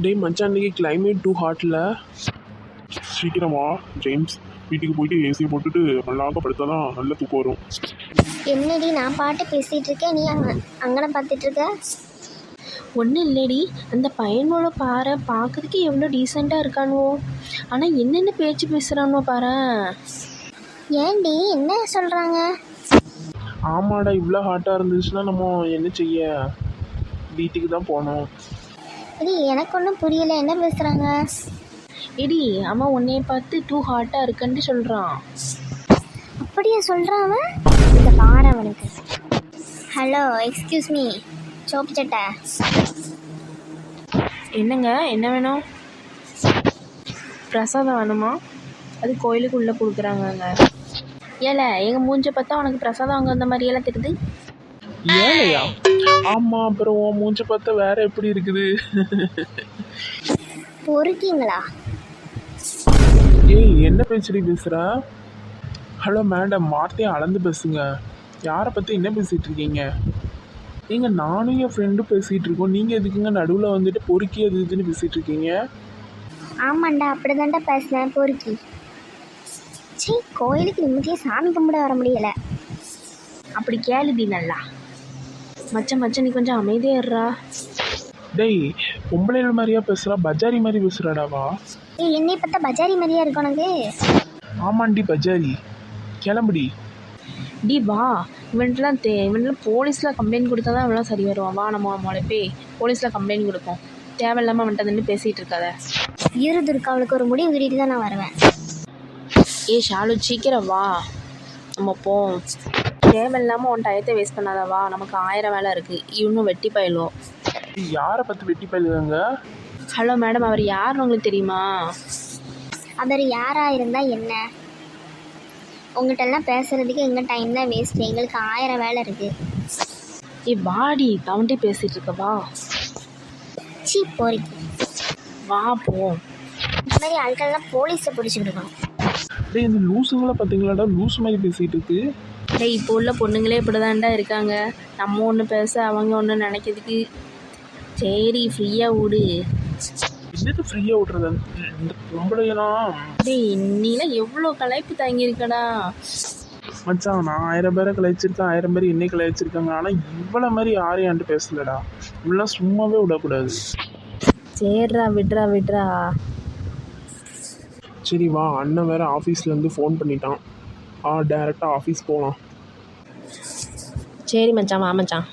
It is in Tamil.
டேய் மச்சான், இன்னைக்கு கிளைமேட் டூ ஹாட்டில். சீக்கிரமா ஜேம்ஸ், வீட்டுக்கு போயிட்டு ஏசியை போட்டுட்டு நல்லாக படுத்தா தான் நல்ல தூக்கம் வரும். என்னடி நான் பாட்டு பேசிகிட்டு இருக்கேன், நீ அங்கனை பார்த்துட்டு இருக்க? ஒன்றும் இல்லைடி, அந்த பையனோட பாரு பார்க்கறதுக்கு எவ்வளோ டீசெண்டாக இருக்கானுவோ, ஆனால் என்னென்ன பேச்சு பேசுகிறானோ பாரு. ஏன்டி என்ன சொல்கிறாங்க? ஆமாடா, இவ்வளோ ஹாட்டாக இருந்துச்சுன்னா நம்ம என்ன செய்ய, வீட்டுக்கு தான் போகணும். இது எனக்கு ஒன்றும் புரியலை, என்ன பேசுகிறாங்க? எடி அவன் உன்னைய பார்த்து டூ ஹாட்டாக இருக்குன்னு சொல்கிறான். அப்படியே சொல்கிறான் இந்த பாரு அவனுக்கு. ஹலோ, எக்ஸ்கியூஸ் மீ, சோப்பு சட்டை. என்னங்க, என்ன வேணும்? பிரசாதம் வேணுமா? அது கோயிலுக்கு உள்ளே கொடுக்குறாங்கங்க. ஏல எங்கள் மூஞ்சை பார்த்தா உனக்கு பிரசாதம் அங்கே வந்த மாதிரியெல்லாம் தெரியுது. ஏழையா? ஆமாம், அப்புறம் உன் மூஞ்சி பார்த்தா வேற எப்படி இருக்குது? பொறுக்கீங்களா? ஏய், என்ன பேச்சுடி பேசுகிற? ஹலோ மேடம், வார்த்தையை அளந்து பேசுங்க. யாரை பற்றி என்ன பேசிகிட்டு இருக்கீங்க? நீங்கள் நானும் என் ஃப்ரெண்டும் பேசிகிட்டு இருக்கோம், நீங்கள் எதுக்குங்க நடுவில் வந்துட்டு பொறுக்கி அது இதுன்னு பேசிகிட்டு இருக்கீங்க? ஆமாண்டா, அப்படி தாண்டா பேசுனேன், பொறுக்கி. சரி, கோயிலுக்கு நிம்மதியாக சாமி கும்பிட வர முடியலை. அப்படி கேளுடி நல்லா. மச்சன் நீ கொஞ்சம் அமைதியாடுறா. டேய், பொம்பளைகள் மாதிரியா பேசுகிறா, பஜாரி மாதிரி பேசுகிறாடாவா? ஏய், என்னை பார்த்தா பஜாரி மாதிரியா இருக்கு உனக்கு? ஆமாண்டி பஜாரி, கிளம்புடி. டி வா, இவன்லாம் போலீஸில் கம்ப்ளைண்ட் கொடுத்தா தான் இவெல்லாம் சரி வருவான். வா, நம்ம முளைப்பே போலீஸில் கம்ப்ளைண்ட் கொடுப்போம். தேவையில்லாமல் வந்துட்டு பேசிகிட்டு இருக்காத. இருதுருக்கு, அவளுக்கு ஒரு முடிவு கட்டிட்டு தான் நான் வருவேன். ஏ ஷாலு, சீக்கிரம் வா, நம்ம போம். தேவையில்லாமல் உன் டயத்தை வேஸ்ட் பண்ணாத, வா, நமக்கு 1000 வேலை இருக்குது. இன்னும் வெட்டி பயிலுவோம். யாரை பற்றி வெட்டி பயிலுவாங்க? ஹலோ மேடம், அவர் யாருன்னு உங்களுக்கு தெரியுமா? அவர் யாராக இருந்தால் என்ன? உங்கள்கிட்டலாம் பேசுகிறதுக்கு எங்கள் டைம் தான் வேஸ்ட்டு, எங்களுக்கு 1000 வேலை இருக்குது. ஏ வாடி, கவுண்டே பேசிகிட்டு இருக்க, வா. சீ பொறுக்கி, வா போம். இந்த மாதிரி ஆட்கள்லாம் போலீஸை பிடிச்சிக்கிடுக்கணும். டேய், இந்த லூசுங்களை பார்த்தீங்களாடா, லூஸ் மாதிரி பேசிகிட்டு இருக்கு. டேய், இப்போ உள்ள பொண்ணுங்களே இப்படி தான்டா இருக்காங்க. நம்ம ஒன்று பேச அவங்க ஒன்று நினைக்கிறதுக்கு. சரி, ஃப்ரீயாக விடு. என்னது ஃப்ரீயாக விட்றது? இந்த பொம்பளையெல்லாம். டேய், நீலாம் எவ்வளோ களைப்பு தாங்கியிருக்கடா. மச்சான், நான் 1000 பேரை கலாய்ச்சிருக்கேன், 1000 பேர் என்னை கலாய்ச்சிருக்காங்க. ஆனால் இவ்வளோ மாதிரி யாரையான்ட்டு பேசலடா. இவ்வளோலாம் சும்மாவே விடக்கூடாது. சரிடா, விட்றா. சரி வா, அண்ணன் வேறு ஆஃபீஸ்லேருந்து ஃபோன் பண்ணிட்டான். டேரெக்டாக ஆஃபீஸ் போகலாம். சரி மச்சான், வா மச்சான்.